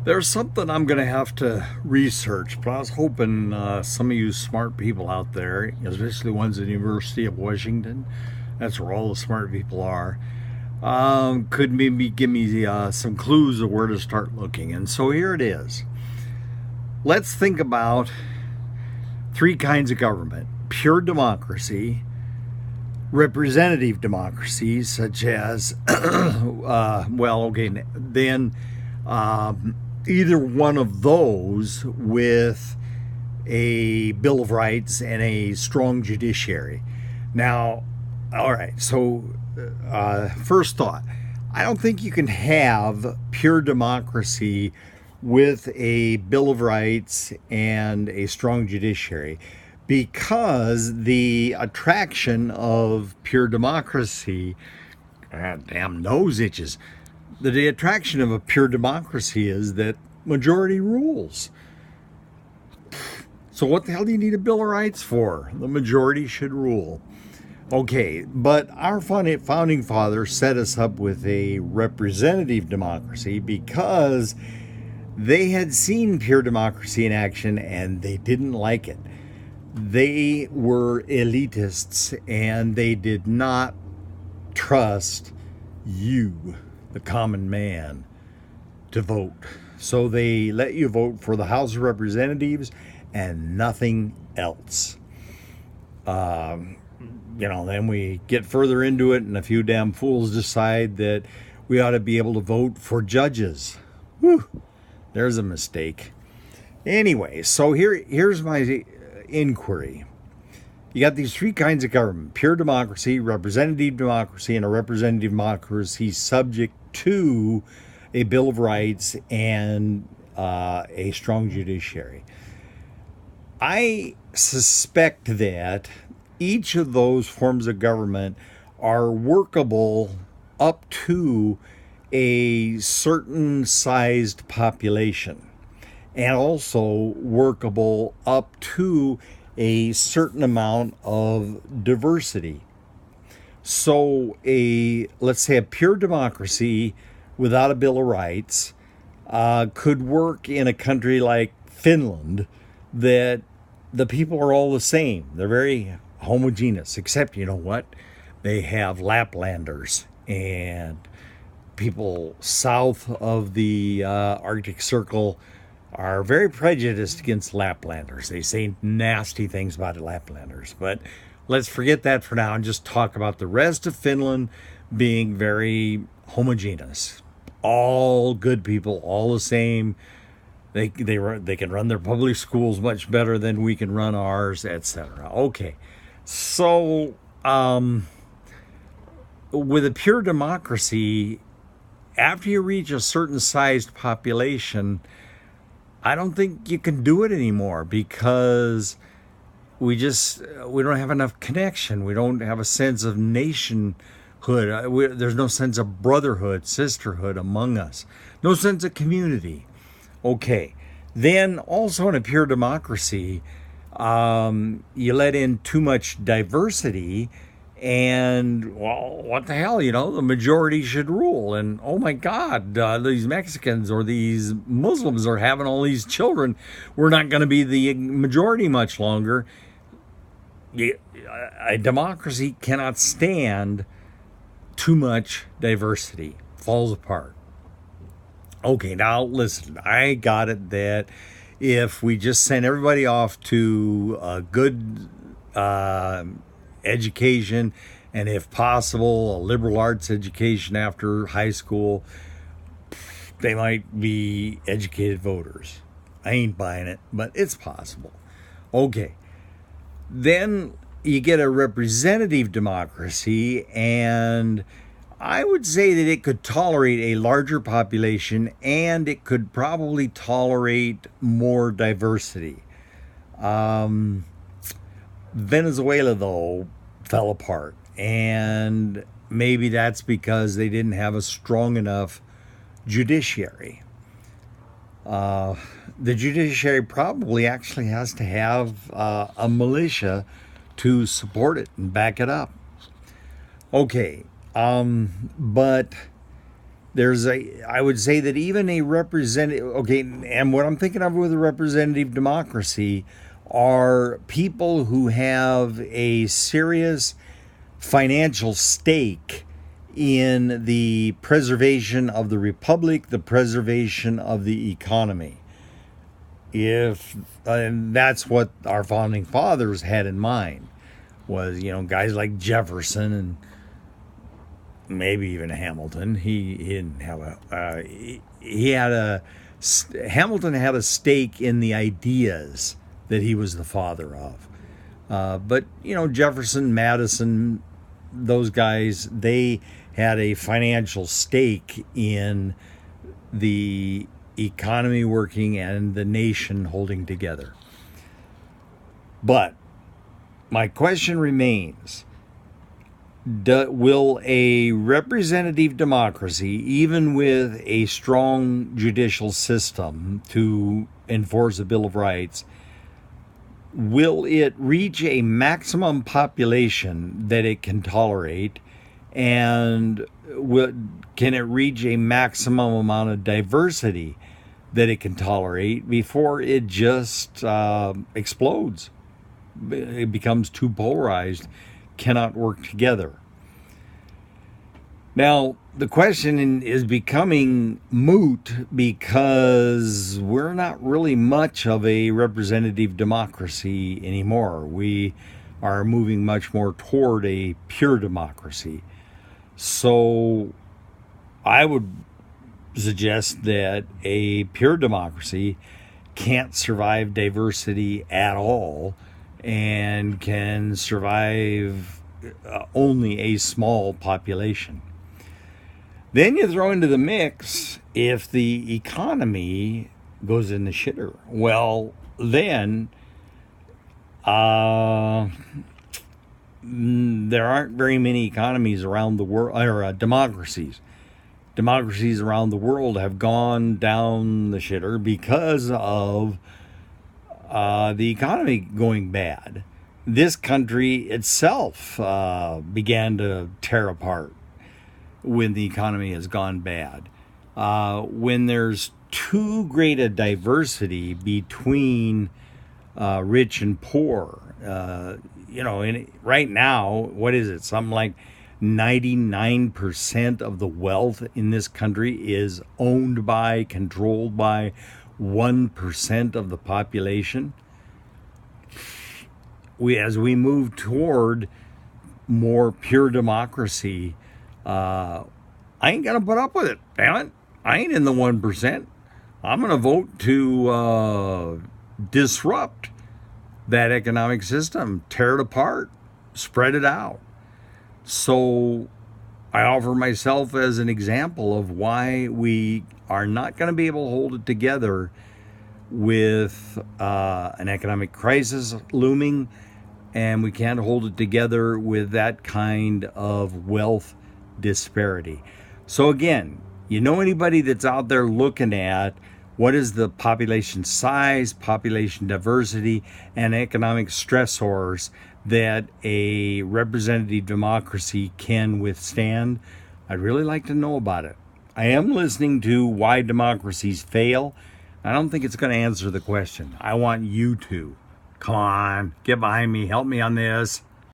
There's something I'm going to have to research, but I was hoping some of you smart people out there, especially the ones at the University of Washington, that's where all the smart people are, could maybe give me some clues of where to start looking. And so here it is. Let's think about three kinds of government: pure democracy, representative democracy, such as, then either one of those with a Bill of Rights and a strong judiciary. Now, all right, so first thought, I don't think you can have pure democracy with a Bill of Rights and a strong judiciary, because the attraction of pure democracy, damn nose itches, the attraction of a pure democracy is that majority rules. So what the hell do you need a Bill of Rights for? The majority should rule. Okay, but our founding fathers set us up with a representative democracy because they had seen pure democracy in action and they didn't like it. They were elitists and they did not trust you, the common man, to vote. So they let you vote for the House of Representatives and nothing else. Then we get further into it and a few damn fools decide that we ought to be able to vote for judges. Whew, there's a mistake. Anyway, so here's my inquiry. You got these three kinds of government: pure democracy, representative democracy, and a representative democracy subject to a Bill of Rights and a strong judiciary. I suspect that each of those forms of government are workable up to a certain sized population, and also workable up to a certain amount of diversity. So let's say a pure democracy without a Bill of Rights could work in a country like Finland, that the people are all the same. They're very homogeneous, except, you know what? They have Laplanders, and people south of the Arctic Circle are very prejudiced against Laplanders. They say nasty things about Laplanders, but let's forget that for now and just talk about the rest of Finland being very homogeneous. All good people, all the same. They can run their public schools much better than we can run ours, etc. Okay, so with a pure democracy, after you reach a certain sized population, I don't think you can do it anymore, because we don't have enough connection. We don't have a sense of nationhood. There's no sense of brotherhood, sisterhood among us. No sense of community. Okay. Then also in a pure democracy, you let in too much diversity, and, well, what the hell, the majority should rule. And oh my God, these Mexicans or these Muslims are having all these children. We're not going to be the majority much longer. A democracy cannot stand too much diversity. Falls apart. Okay, now listen, I got it that if we just send everybody off to a good education, and if possible, a liberal arts education after high school, they might be educated voters. I ain't buying it, but it's possible. Okay. Then you get a representative democracy, and I would say that it could tolerate a larger population, and it could probably tolerate more diversity. Venezuela, though, fell apart, and maybe that's because they didn't have a strong enough judiciary. The judiciary probably actually has to have a militia to support it and back it up. Okay, but I would say that even a representative, okay, and what I'm thinking of with a representative democracy are people who have a serious financial stake in the preservation of the republic, the preservation of the economy. And that's what our founding fathers had in mind, was, guys like Jefferson and maybe even Hamilton. He didn't have Hamilton had a stake in the ideas that he was the father of. But Jefferson, Madison, those guys, they had a financial stake in the economy working and the nation holding together. But my question remains, will a representative democracy, even with a strong judicial system to enforce a Bill of Rights, will it reach a maximum population that it can tolerate? And can it reach a maximum amount of diversity that it can tolerate before it just explodes? It becomes too polarized, cannot work together. Now, the question is becoming moot because we're not really much of a representative democracy anymore. We are moving much more toward a pure democracy. So I would suggest that a pure democracy can't survive diversity at all and can survive only a small population. Then you throw into the mix, if the economy goes in the shitter, well, then there aren't very many economies around the world, or democracies. Democracies around the world have gone down the shitter because of the economy going bad. This country itself began to tear apart when the economy has gone bad. When there's too great a diversity between rich and poor, right now, what is it? Something like 99% of the wealth in this country is owned by, controlled by 1% of the population. As we move toward more pure democracy, I ain't gonna put up with it. Damn it, I ain't in the 1%. I'm gonna vote to disrupt that economic system, tear it apart, spread it out. So I offer myself as an example of why we are not going to be able to hold it together with an economic crisis looming, and we can't hold it together with that kind of wealth disparity. So again, anybody that's out there looking at what is the population size, population diversity, and economic stressors that a representative democracy can withstand, I'd really like to know about it. I am listening to Why Democracies Fail. I don't think it's going to answer the question. I want you to. Come on, get behind me, help me on this.